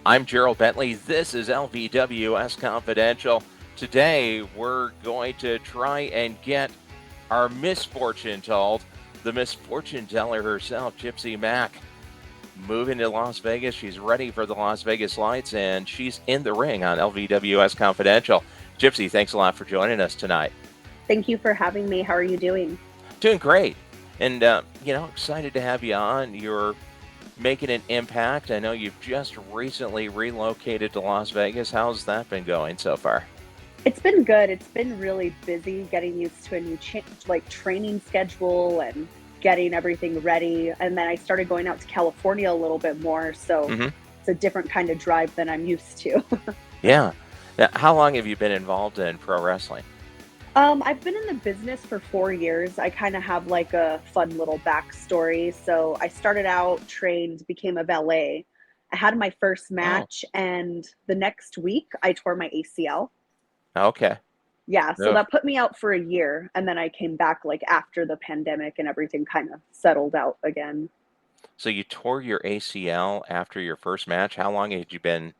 I'm Gerald Bentley. This is LVWS Confidential. Today, we're going to try and get our misfortune told. The misfortune teller herself, Gypsy Mac, moving to Las Vegas. She's ready for the Las Vegas lights, and she's in the ring on LVWS Confidential. Gypsy, thanks a lot for joining us tonight. Thank you for having me. How are you doing? Doing great. And, excited to have you on. You're making an impact. I know you've just recently relocated to Las Vegas. How's that been going so far? It's been good. It's been really busy getting used to a new training schedule and getting everything ready. And then I started going out to California a little bit more, so Hmm. it's a different kind of drive than I'm used to. Yeah. Now, how long have you been involved in pro wrestling? I've been in the business for 4 years. I kind of have like a fun little backstory. So I started out, trained, became a valet. I had my first Oh, match, and the next week I tore my ACL. okay. Yeah, so Ugh. that put me out for a year, and then I came back like after the pandemic and everything kind of settled out again. So you tore your ACL after your first match. How long had you been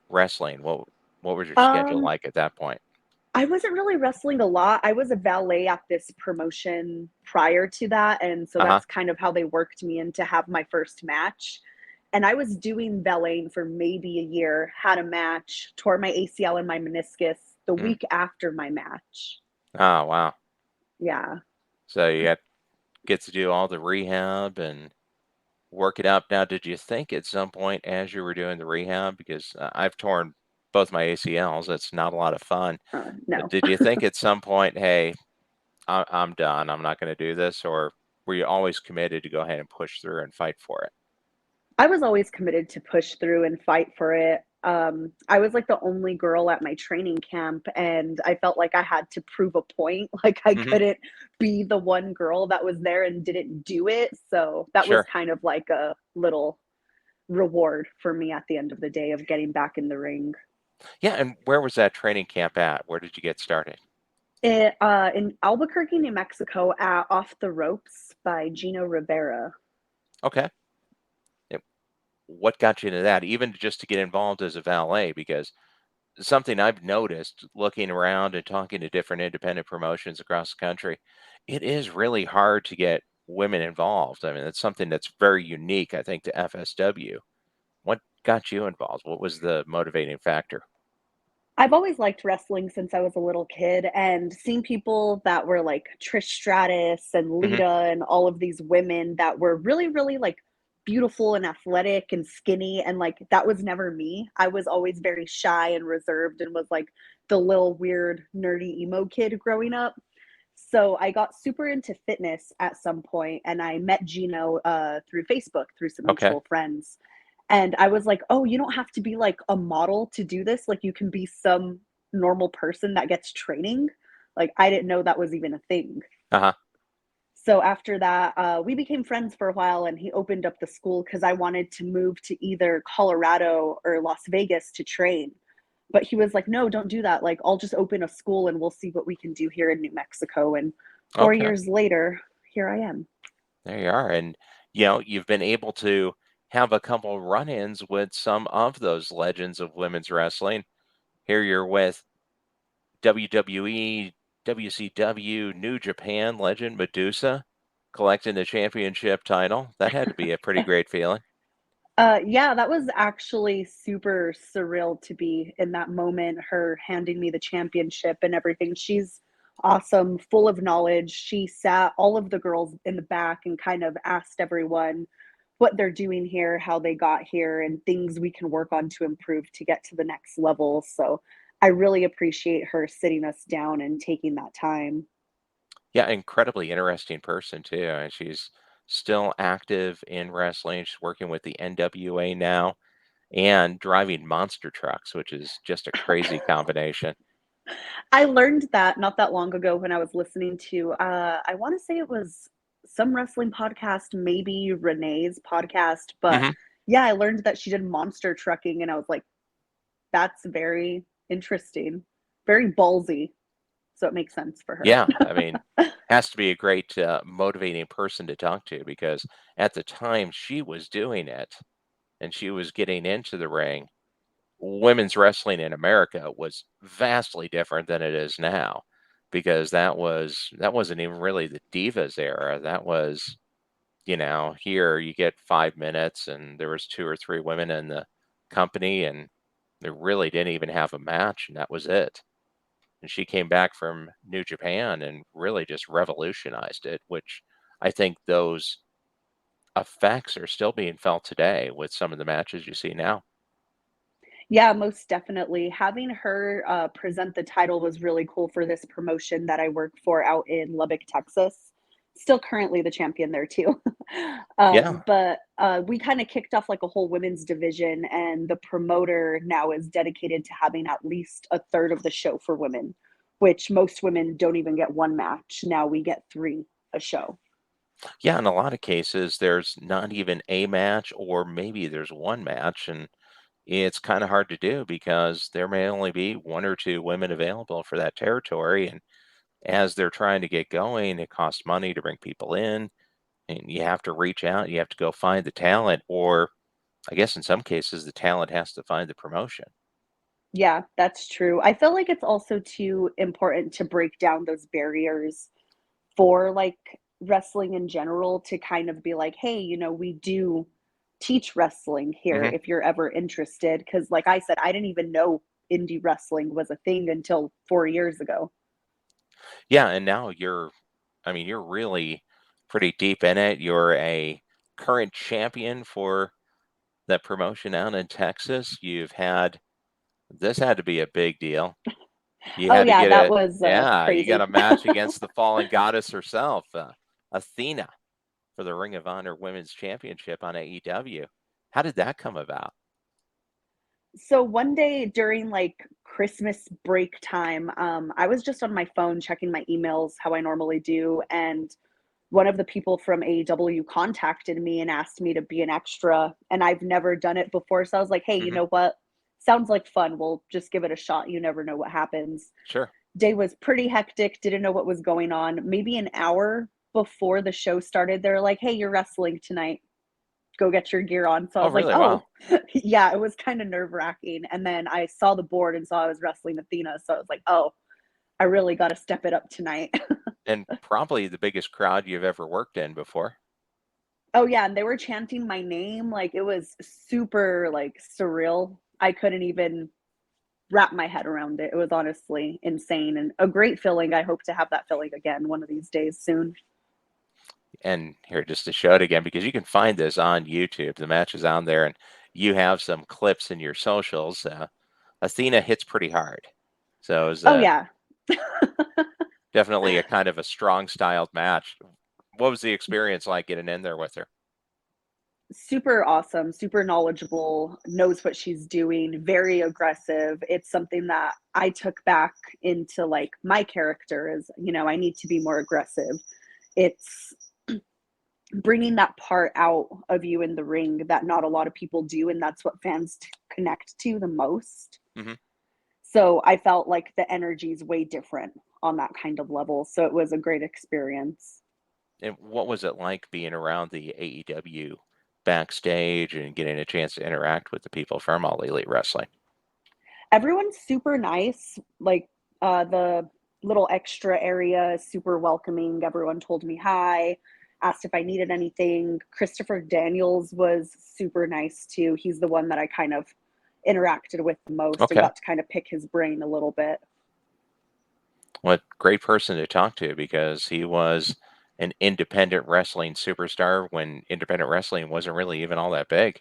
wrestling? What was your schedule Um, like at that point? I wasn't really wrestling a lot. I was a valet at this promotion prior to that, and so Uh-huh. that's kind of how they worked me in to have my first match. And I was doing valeting for maybe a year, had a match, tore my ACL and my meniscus the Mm. week after my match. Oh, wow. Yeah. So you get to do all the rehab and work it up. Now, did you think at some point as you were doing the rehab, because I've torn both my ACLs, it's not a lot of fun. But No. did you think at some point, hey, I'm done. I'm not going to do this, or were you always committed to go ahead and push through and fight for it? I was always committed to push through and fight for it. I was like the only girl at my training camp, and I felt like I had to prove a point. Like I Hmm. couldn't be the one girl that was there and didn't do it. So that was Sure. kind of like a little reward for me at the end of the day of getting back in the ring. Yeah. And where was that training camp at? Where did you get started? In Albuquerque, New Mexico, at Off the Ropes by Gino Rivera. Okay. Yeah, what got you into that? Even just to get involved as a valet, because something I've noticed looking around and talking to different independent promotions across the country, it is really hard to get women involved. I mean, it's something that's very unique, I think, to FSW. What got you involved? What was the motivating factor? I've always liked wrestling since I was a little kid, and seeing people that were like Trish Stratus and Hmm. Lita and all of these women that were really, really like beautiful and athletic and skinny. And like that was never me. I was always very shy and reserved and was like the little weird, nerdy emo kid growing up. So I got super into fitness at some point, and I met Gino through Facebook through some Okay. mutual friends. And I was like, oh, you don't have to be like a model to do this. Like, you can be some normal person that gets training. Like, I didn't know that was even a thing. Uh-huh. So after that, we became friends for a while, and he opened up the school because I wanted to move to either Colorado or Las Vegas to train. But he was like, no, don't do that. Like, I'll just open a school and we'll see what we can do here in New Mexico. And four Okay. years later, here I am. There you are. And, you've been able to have a couple run-ins with some of those legends of women's wrestling. Here you're with WWE, WCW, New Japan legend Medusa collecting the championship title. That had to be a pretty great feeling. Yeah, that was actually super surreal to be in that moment, her handing me the championship and everything. She's awesome, full of knowledge. She sat all of the girls in the back and kind of asked everyone what they're doing here, how they got here, and things we can work on to improve to get to the next level. So I really appreciate her sitting us down and taking that time. Yeah, incredibly interesting person too. And she's still active in wrestling. She's working with the NWA now and driving monster trucks, which is just a crazy combination. I learned that not that long ago when I was listening to, I want to say it was some wrestling podcast, maybe Renee's podcast, but Hmm. yeah, I learned that she did monster trucking, and I was like, that's very interesting, very ballsy. So it makes sense for her. Yeah, I mean, has to be a great motivating person to talk to because at the time she was doing it and she was getting into the ring. women's wrestling in America was vastly different than it is now, because that wasn't even really the Divas era. That was, here you get 5 minutes, and there was two or three women in the company, and they really didn't even have a match, and that was it. And she came back from New Japan and really just revolutionized it, which I think those effects are still being felt today with some of the matches you see now. Yeah, most definitely. Having her present the title was really cool for this promotion that I work for out in Lubbock, Texas. Still currently the champion there too. Yeah. But we kind of kicked off like a whole women's division, and the promoter now is dedicated to having at least a third of the show for women, which most women don't even get one match. Now we get three a show. Yeah, in a lot of cases, there's not even a match, or maybe there's one match, and it's kind of hard to do because there may only be one or two women available for that territory. And as they're trying to get going, it costs money to bring people in, and you have to reach out, you have to go find the talent, or I guess in some cases, the talent has to find the promotion. Yeah, that's true. I feel like it's also too important to break down those barriers for like wrestling in general to kind of be like, hey, we do teach wrestling here Hmm. if you're ever interested. Because, like I said, I didn't even know indie wrestling was a thing until 4 years ago. Yeah, and now you're really pretty deep in it. You're a current champion for that promotion out in Texas. This had to be a big deal. You Oh, had to yeah, get that a was yeah, you got crazy. a match against the fallen goddess herself, Athena, for the Ring of Honor Women's Championship on AEW. How did that come about? So one day during like Christmas break time, I was just on my phone checking my emails how I normally do, and one of the people from AEW contacted me and asked me to be an extra, and I've never done it before. So I was like, hey, you Hmm. know what? Sounds like fun. We'll just give it a shot. You never know what happens. Sure. Day was pretty hectic, didn't know what was going on. Maybe an hour before the show started, they're like, hey, you're wrestling tonight. Go get your gear on. So I Oh, was like, really? oh, Wow. yeah, it was kind of nerve wracking. And then I saw the board and saw I was wrestling Athena. So I was like, oh, I really got to step it up tonight. And probably the biggest crowd you've ever worked in before. Oh, yeah, and they were chanting my name, like, it was super, like, surreal. I couldn't even wrap my head around it. It was honestly insane and a great feeling. I hope to have that feeling again one of these days soon. And here, just to show it again, because you can find this on YouTube. The match is on there, and you have some clips in your socials. Athena hits pretty hard. So it was Oh, yeah. definitely a kind of a strong styled match. What was the experience like getting in there with her? Super awesome, super knowledgeable, knows what she's doing, very aggressive. It's something that I took back into, like, my character is, I need to be more aggressive. It's bringing that part out of you in the ring that not a lot of people do, and that's what fans connect to the most. Hmm. So I felt like the energy is way different on that kind of level, so it was a great experience. And what was it like being around the AEW backstage and getting a chance to interact with the people from All Elite Wrestling? Everyone's super nice, like, the little extra area is super welcoming. Everyone told me hi, asked if I needed anything. Christopher Daniels was super nice too. He's the one that I kind of interacted with the most and Okay. got to kind of pick his brain a little bit. What great person to talk to, because he was an independent wrestling superstar when independent wrestling wasn't really even all that big.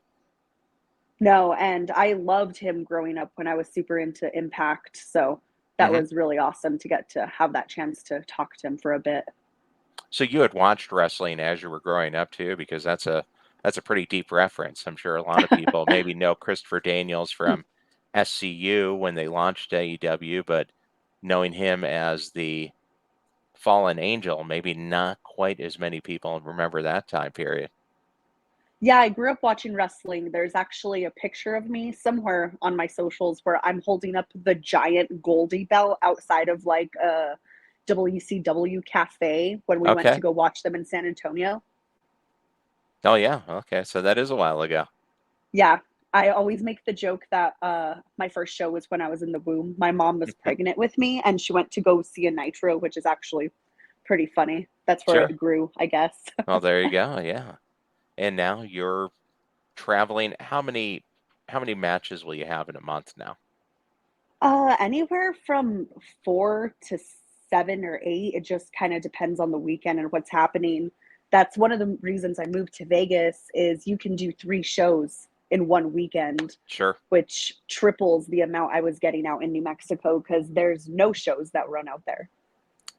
No, and I loved him growing up when I was super into Impact, so that Hmm. was really awesome to get to have that chance to talk to him for a bit. So you had watched wrestling as you were growing up too, because that's a pretty deep reference. I'm sure a lot of people maybe know Christopher Daniels from SCU when they launched AEW, but knowing him as the Fallen Angel, maybe not quite as many people remember that time period. Yeah, I grew up watching wrestling. There's actually a picture of me somewhere on my socials where I'm holding up the giant Goldie belt outside of like a WCW cafe when we went to Okay. go watch them in San Antonio. Oh yeah. Okay. So that is a while ago. Yeah. I always make the joke that my first show was when I was in the womb. My mom was pregnant with me, and she went to go see a Nitro, which is actually pretty funny. That's where Sure. it grew, I guess. Well, there you go. Yeah. And now you're traveling. How many matches will you have in a month now? Anywhere from 4 to 7 or 8. It just kind of depends on the weekend and what's happening. That's one of the reasons I moved to Vegas is you can do 3 shows in one weekend, Sure. which triples the amount I was getting out in New Mexico because there's no shows that run out there.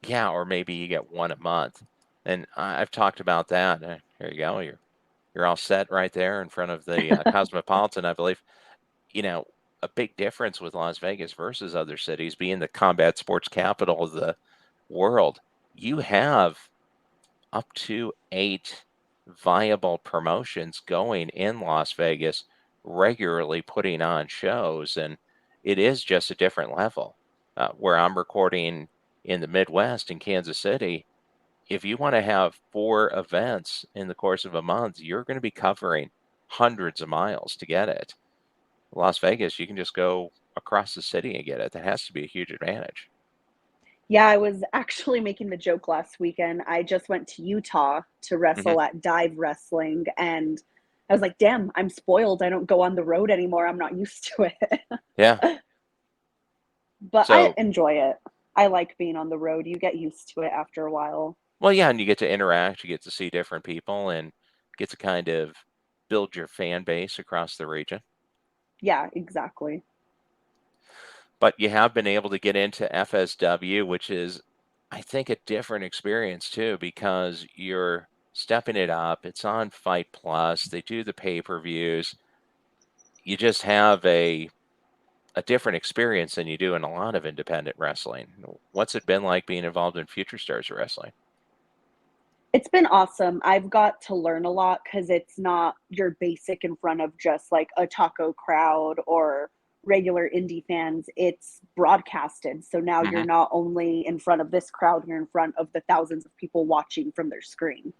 Yeah, or maybe you get one a month. And I've talked about that. Here you go. You're all set right there in front of the Cosmopolitan, I believe. You know, a big difference with Las Vegas versus other cities, being the combat sports capital of the world, you have up to 8 viable promotions going in Las Vegas, regularly putting on shows, and it is just a different level. Where I'm recording in the Midwest in Kansas City, if you want to have 4 events in the course of a month, you're going to be covering hundreds of miles to get it. Las Vegas, you can just go across the city and get it. That has to be a huge advantage. Yeah, I was actually making the joke last weekend. I just went to Utah to Hmm. wrestle at Dive Wrestling, and I was like, damn, I'm spoiled. I don't go on the road anymore. I'm not used to it. Yeah. But I So, enjoy it. I like being on the road. You get used to it after a while. well, yeah, and you get to interact, you get to see different people, and get to kind of build your fan base across the region. Yeah, exactly. But you have been able to get into FSW, which is, I think, a different experience too, because you're stepping it up. It's on Fight Plus. They do the pay-per-views. You just have a different experience than you do in a lot of independent wrestling. What's it been like being involved in Future Stars Wrestling? It's been awesome. I've got to learn a lot because it's not your basic in front of just like a taco crowd or regular indie fans. It's broadcasted. So now you're Hmm. not only in front of this crowd, you're in front of the thousands of people watching from their screen.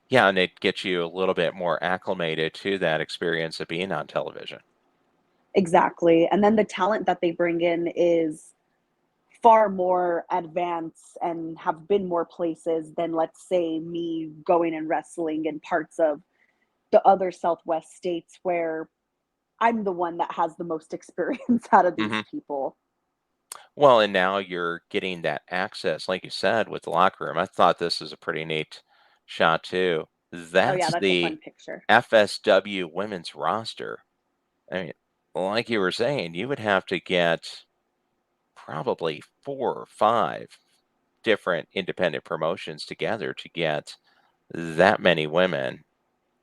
Yeah, and it gets you a little bit more acclimated to that experience of being on television. Exactly. And then the talent that they bring in is far more advanced and have been more places than, let's say, me going and wrestling in parts of the other Southwest states where I'm the one that has the most experience out of these Hmm. people. Well, and now you're getting that access, like you said, with the locker room. I thought this was a pretty neat shot too. Oh yeah, That's that's a the fun picture. FSW women's roster. I mean, like you were saying, you would have to get probably 4 or 5 different independent promotions together to get that many women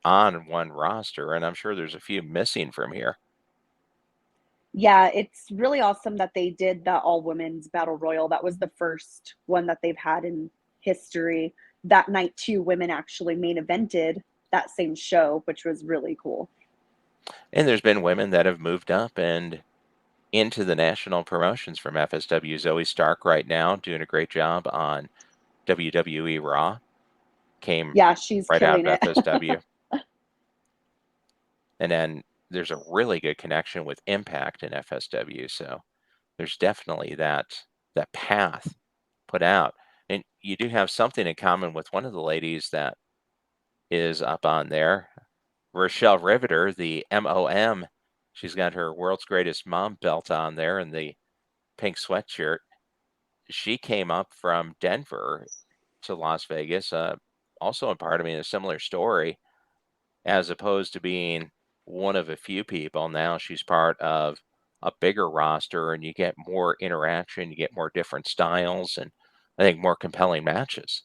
on one roster, and I'm sure there's a few missing from here. Yeah, it's really awesome that they did that all women's battle royal. That was the first one that they've had in history. That night, 2 women actually main evented that same show, which was really cool. And there's been women that have moved up and into the national promotions from FSW. Zoe Stark right now doing a great job on WWE Raw. Came Yeah, she's right out of killing it. FSW. And then there's a really good connection with Impact in FSW. So there's definitely that path put out. And you do have something in common with one of the ladies that is up on there, Rochelle Riveter, the MOM. She's got her World's Greatest Mom belt on there and the pink sweatshirt. She came up from Denver to Las Vegas, also in part, I mean, a similar story, as opposed to being one of a few people. Now she's part of a bigger roster, and you get more interaction, you get more different styles, and I think more compelling matches.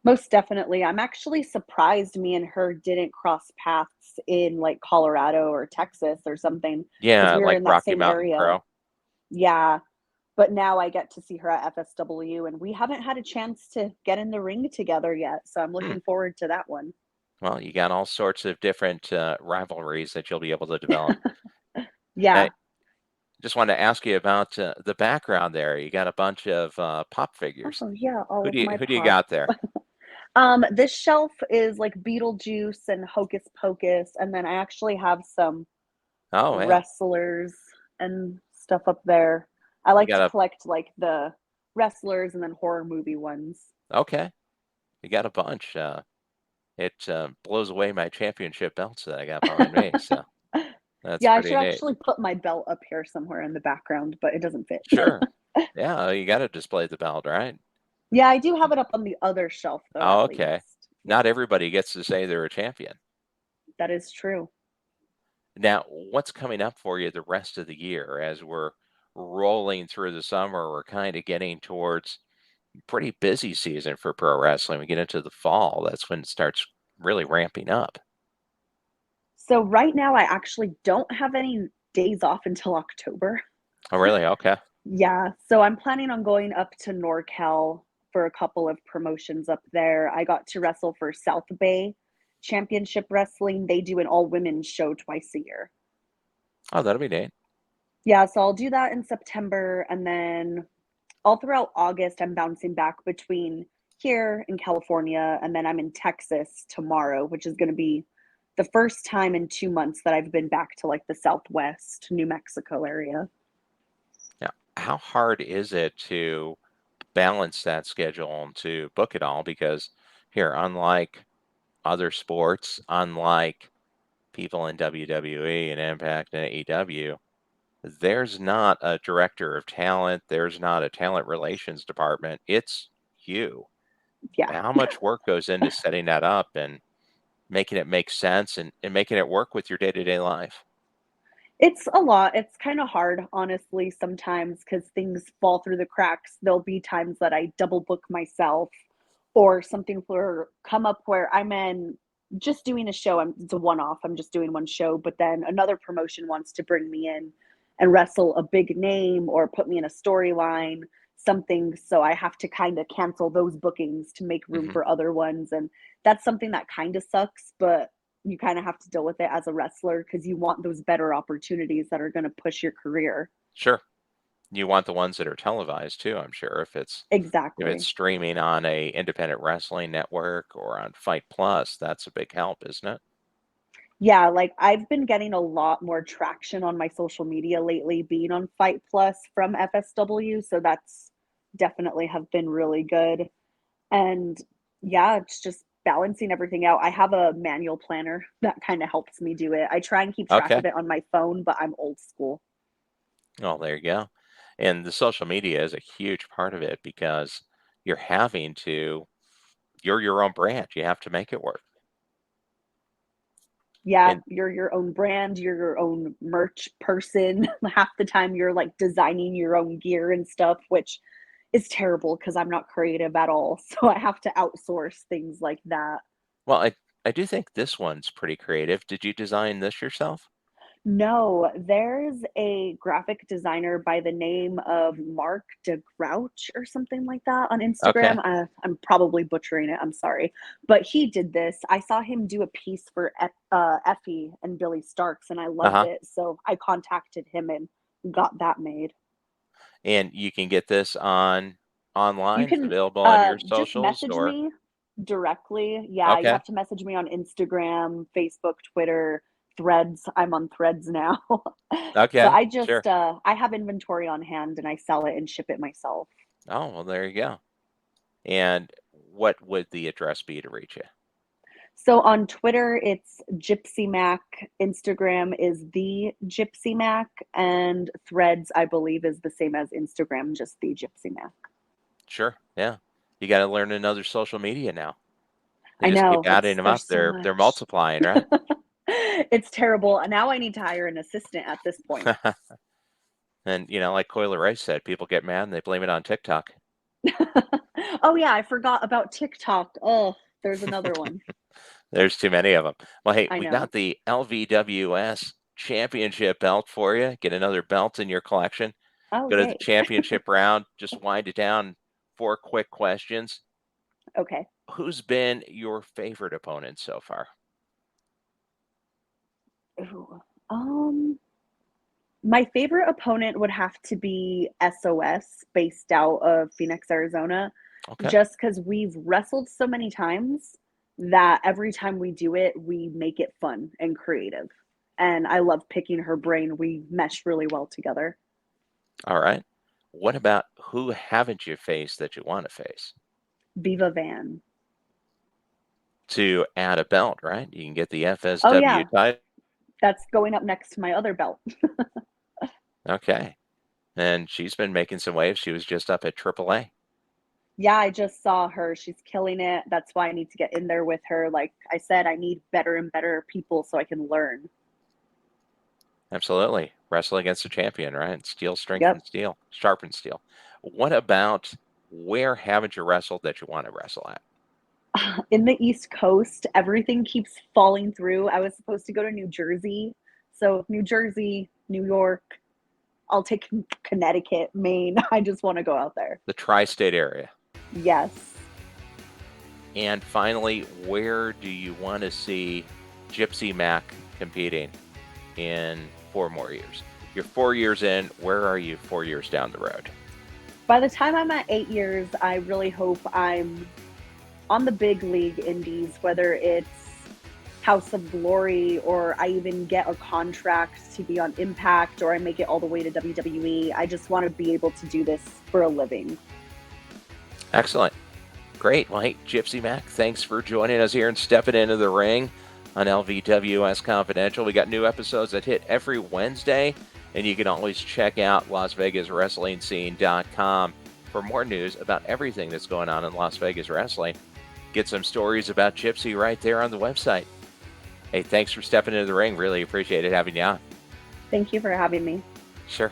Most definitely. I'm actually surprised me and her didn't cross paths in like Colorado or Texas or something because Yeah, we were like in that Rocky same Mountain area. Pro. Yeah. But now I get to see her at FSW, and we haven't had a chance to get in the ring together yet. So I'm Hmm. looking forward to that one. Well, you got all sorts of different rivalries that you'll be able to develop. I Yeah. just wanted to ask you about the background there. You got a bunch of pop figures. Oh, yeah. All Who of do you my who do you pop. got there? This shelf is like Beetlejuice and Hocus Pocus, and then I actually have some Oh, hey, wrestlers and stuff up there. I you like to got collect like the wrestlers and then horror movie ones. okay, you got a bunch. It blows away my championship belts that I got behind me, so that's Yeah, I pretty should neat. actually put my belt up here somewhere in the background, but it doesn't fit. Sure. Yeah, you got to display the belt, right? Yeah, I do have it up on the other shelf though, Oh, at okay. least. Not Yeah, everybody gets to say they're a champion. that is true. Now, what's coming up for you the rest of the year as we're rolling through the summer? We're kind of getting towards pretty busy season for pro wrestling. We get into the fall, that's when it starts really ramping up. So right now I actually don't have any days off until October. Oh, really? Okay. Yeah, so I'm planning on going up to NorCal for a couple of promotions up there. I got to wrestle for South Bay Championship Wrestling. They do an all women's show twice a year. Oh, that'll be neat. Yeah, so I'll do that in September, and then all throughout August, I'm bouncing back between here in California, and then I'm in Texas tomorrow, which is going to be the first time in 2 months that I've been back to like the Southwest New Mexico area. Now, how hard is it to balance that schedule and to book it all? Because here, unlike other sports, unlike people in WWE and Impact and AEW, there's not a director of talent, there's not a talent relations department. It's you. Yeah, How much work goes into setting that up and making it make sense and making it work with your day-to-day life? it's a lot. It's kind of hard, honestly, sometimes because things fall through the cracks. There'll be times that I double book myself or something for come up where I'm in just doing a show. It's a one off. I'm just doing one show, but then another promotion wants to bring me in and wrestle a big name or put me in a storyline, something. So I have to kind of cancel those bookings to make room Mhm. for other ones. And that's something that kind of sucks, but you kind of have to deal with it as a wrestler because you want those better opportunities that are going to push your career. Sure. You want the ones that are televised too, I'm sure. If it's Exactly. streaming on a independent wrestling network or on Fight Plus, that's a big help, isn't it? Yeah, like I've been getting a lot more traction on my social media lately being on Fight Plus from FSW, so that's definitely have been really good. And yeah, it's just balancing everything out. I have a manual planner that kind of helps me do it. I try and keep track Okay. of it on my phone, but I'm old school. Oh, there you go. And the social media is a huge part of it because you're having to you're your own brand. You have to make it work. Yeah, And you're your own brand, you're your own merch person. Half the time you're like designing your own gear and stuff, which is terrible because I'm not creative at all. So I have to outsource things like that. well, I do think this one's pretty creative. Did you design this yourself? No, there's a graphic designer by the name of Mark de Grouch or something like that on Okay. Instagram. I'm probably butchering it. I'm sorry, but he did this. I saw him do a piece for Effie and Billy Starks, and I loved Uh-huh. it. So I contacted him and got that made. And you can get this on You online. It's can available on your just socials message or me directly. Yeah, you okay. have to message me on Instagram, Facebook, Twitter, Threads. I'm on Threads now. But Okay. I Sure. just I have inventory on hand and I sell it and ship it myself. Oh, well, there you go. And what would the address be to reach you? So on Twitter, it's Gypsy Mac. Instagram is the Gypsy Mac, and Threads, I believe, is the same as Instagram, just the Gypsy Mac. Sure. Yeah. You got to learn another social media now. They I just keep know adding it's them up. there's so They're much. multiplying, right? It's terrible. Now I need to hire an assistant at this point. And like Coyle Rice said, people get mad and they blame it on TikTok. Oh yeah, I forgot about TikTok. Oh, there's another one. There's too many of them. Well, hey, I we got know. the LVWS championship belt for you. Get another belt in your collection. Oh Go to the yay. championship round. Just wind it down. 4 quick questions. Okay. Who's been your favorite opponent so far? Ooh. My favorite opponent would have to be SOS, based out of Phoenix, Arizona. Okay. just because we've wrestled so many times that every time we do it, we make it fun and creative. And I love picking her brain. We mesh really well together. All right. What about who haven't you faced that you want to face? Viva Van. To add a belt, right? You can get the Oh, FSW yeah. title. That's going up next to my other belt. Okay. And she's been making some waves. She was just up at AAA. Yeah, I just saw her. She's killing it. That's why I need to get in there with her. Like I said, I need better and better people so I can learn. Absolutely. Wrestle against a champion, right? Steel Yep. strengthens steel, sharpens steel. What about where haven't you wrestled that you want to wrestle at? In the East Coast, everything keeps falling through. I was supposed to go to New Jersey. So, New Jersey, New York, I'll take Connecticut, Maine. I just want to go out there. The tri state area. Yes. And finally, where do you want to see Gypsy Mac competing in 4 more years? You're 4 years in. Where are you 4 years down the road? By the time I'm at 8 years, I really hope I'm on the big league indies, whether it's House of Glory or I even get a contract to be on Impact or I make it all the way to WWE. I just want to be able to do this for a living. Excellent. Great. Well, hey, Gypsy Mac, thanks for joining us here and stepping into the ring on LVWS Confidential. We got new episodes that hit every Wednesday, and you can always check out LasVegasWrestlingScene.com for more news about everything that's going on in Las Vegas wrestling. Get some stories about Gypsy right there on the website. Hey, thanks for stepping into the ring. Really appreciate it having you on. Thank you for having me. Sure.